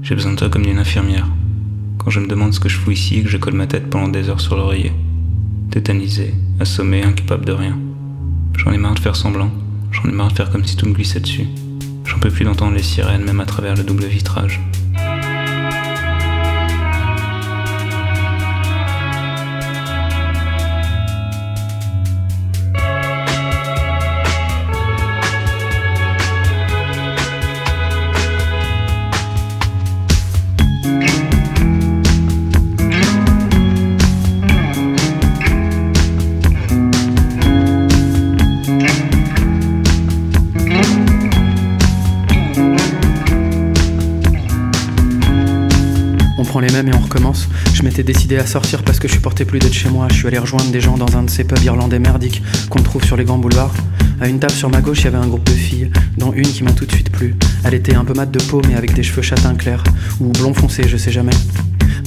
J'ai besoin de toi comme d'une infirmière. Quand je me demande ce que je fous ici et que je colle ma tête pendant des heures sur l'oreiller. Tétanisé, assommé, incapable de rien. J'en ai marre de faire semblant. J'en ai marre de faire comme si tout me glissait dessus. J'en peux plus d'entendre les sirènes, même à travers le double vitrage. On prend les mêmes et on recommence. Je m'étais décidé à sortir parce que je supportais plus d'être chez moi. Je suis allé rejoindre des gens dans un de ces pubs irlandais merdiques qu'on trouve sur les grands boulevards. À une table sur ma gauche, il y avait un groupe de filles, dont une qui m'a tout de suite plu. Elle était un peu mate de peau mais avec des cheveux châtain clair, ou blond foncé, je sais jamais.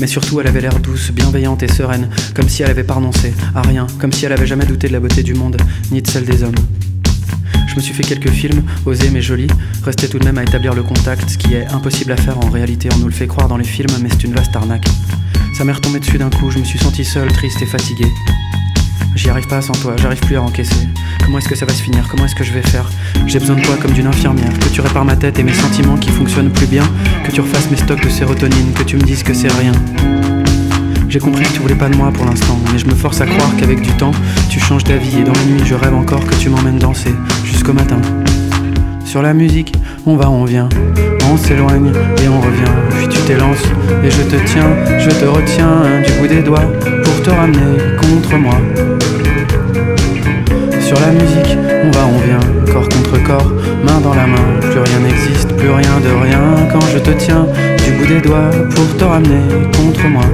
Mais surtout elle avait l'air douce, bienveillante et sereine, comme si elle avait pas renoncé à rien, comme si elle avait jamais douté de la beauté du monde, ni de celle des hommes. Je me suis fait quelques films, osés mais jolis, restait tout de même à établir le contact, ce qui est impossible à faire en réalité, on nous le fait croire dans les films, mais c'est une vaste arnaque. Ça m'est retombé dessus d'un coup, je me suis senti seul, triste et fatigué. J'y arrive pas sans toi, j'arrive plus à encaisser. Comment est-ce que ça va se finir? Comment est-ce que je vais faire? J'ai besoin de toi comme d'une infirmière, que tu répares ma tête et mes sentiments qui fonctionnent plus bien, que tu refasses mes stocks de sérotonine, que tu me dises que c'est rien. J'ai compris que tu voulais pas de moi pour l'instant, mais je me force à croire qu'avec du temps, tu changes d'avis et dans la nuit je rêve encore que tu m'emmènes danser, jusqu'au matin. Sur la musique, on va, on vient, on s'éloigne et on revient, puis tu t'élances et je te tiens, je te retiens du bout des doigts pour te ramener contre moi. Sur la musique, on va, on vient, corps contre corps, main dans la main, plus rien n'existe, plus rien de rien quand je te tiens du bout des doigts pour te ramener contre moi.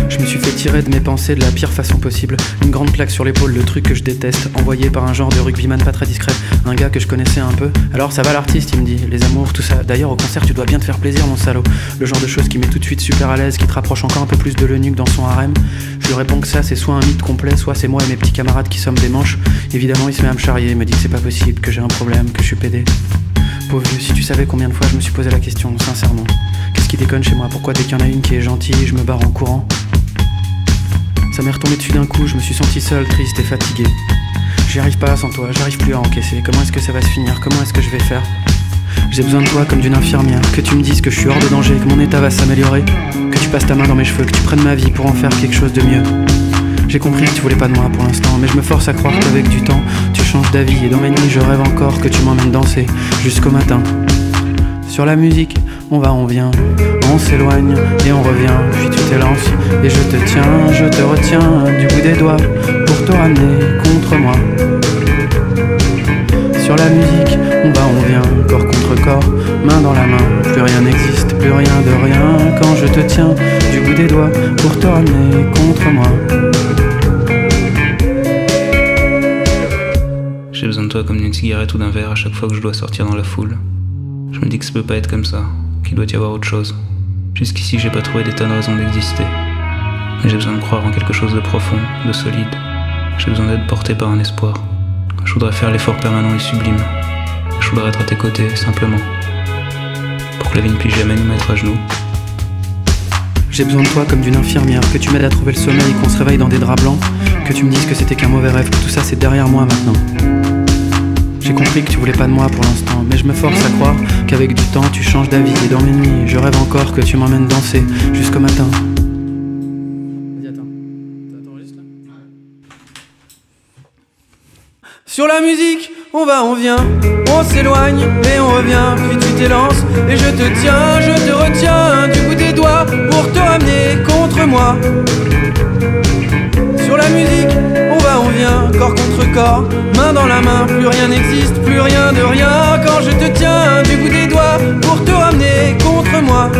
Je me suis fait tirer de mes pensées de la pire façon possible. Une grande plaque sur l'épaule, le truc que je déteste, envoyé par un genre de rugbyman pas très discret, un gars que je connaissais un peu. Alors ça va l'artiste, il me dit, les amours, tout ça. D'ailleurs au concert tu dois bien te faire plaisir mon salaud. Le genre de choses qui met tout de suite super à l'aise, qui te rapproche encore un peu plus de l'eunuque dans son harem. Je lui réponds que ça c'est soit un mythe complet, soit c'est moi et mes petits camarades qui sommes des manches. Évidemment il se met à me charrier, il me dit que c'est pas possible, que j'ai un problème, que je suis pédé. Pauvre vieux, si tu savais combien de fois je me suis posé la question, sincèrement. Qu'est-ce qui déconne chez moi? Pourquoi dès qu'il y en a une qui est gentille, je me barre en courant? Ça m'est retombé dessus d'un coup, je me suis senti seul, triste et fatigué. J'y arrive pas sans toi, j'arrive plus à encaisser. Comment est-ce que ça va se finir? Comment est-ce que je vais faire? J'ai besoin de toi comme d'une infirmière, que tu me dises que je suis hors de danger, que mon état va s'améliorer, que tu passes ta main dans mes cheveux, que tu prennes ma vie pour en faire quelque chose de mieux. J'ai compris que tu voulais pas de moi pour l'instant, mais je me force à croire qu'avec du temps, tu changes d'avis et dans mes nuits je rêve encore que tu m'emmènes danser jusqu'au matin. Sur la musique, on va, on vient, on s'éloigne et on revient, puis tu t'élances et je te tiens, je te retiens du bout des doigts pour te ramener contre moi. Sur la musique, on va, on vient, corps contre corps, main dans la main, plus rien n'existe, plus rien de rien quand je te tiens du bout des doigts pour te ramener contre moi. J'ai besoin de toi comme d'une cigarette ou d'un verre à chaque fois que je dois sortir dans la foule. Je me dis que ça peut pas être comme ça, qu'il doit y avoir autre chose. Jusqu'ici j'ai pas trouvé des tonnes de raisons d'exister. Mais j'ai besoin de croire en quelque chose de profond, de solide. J'ai besoin d'être porté par un espoir. Je voudrais faire l'effort permanent et sublime. Je voudrais être à tes côtés, simplement. Pour que la vie ne puisse jamais nous mettre à genoux. J'ai besoin de toi comme d'une infirmière, que tu m'aides à trouver le sommeil, qu'on se réveille dans des draps blancs, que tu me dises que c'était qu'un mauvais rêve, que tout ça c'est derrière moi maintenant. J'ai compris que tu voulais pas de moi pour l'instant, mais je me force à croire qu'avec du temps tu changes d'avis et dans mes nuits je rêve encore que tu m'emmènes danser jusqu'au matin. Vas-y attends, t'enregistres là? Sur la musique, on va, on vient, on s'éloigne et on revient, puis tu t'élances et je te tiens, je te retiens du bout des doigts pour te ramener contre moi. Sur la musique, on va, on vient, corps contre corps, main dans la main, plus rien n'existe, plus rien de rien quand je te tiens du bout des doigts pour te ramener contre moi.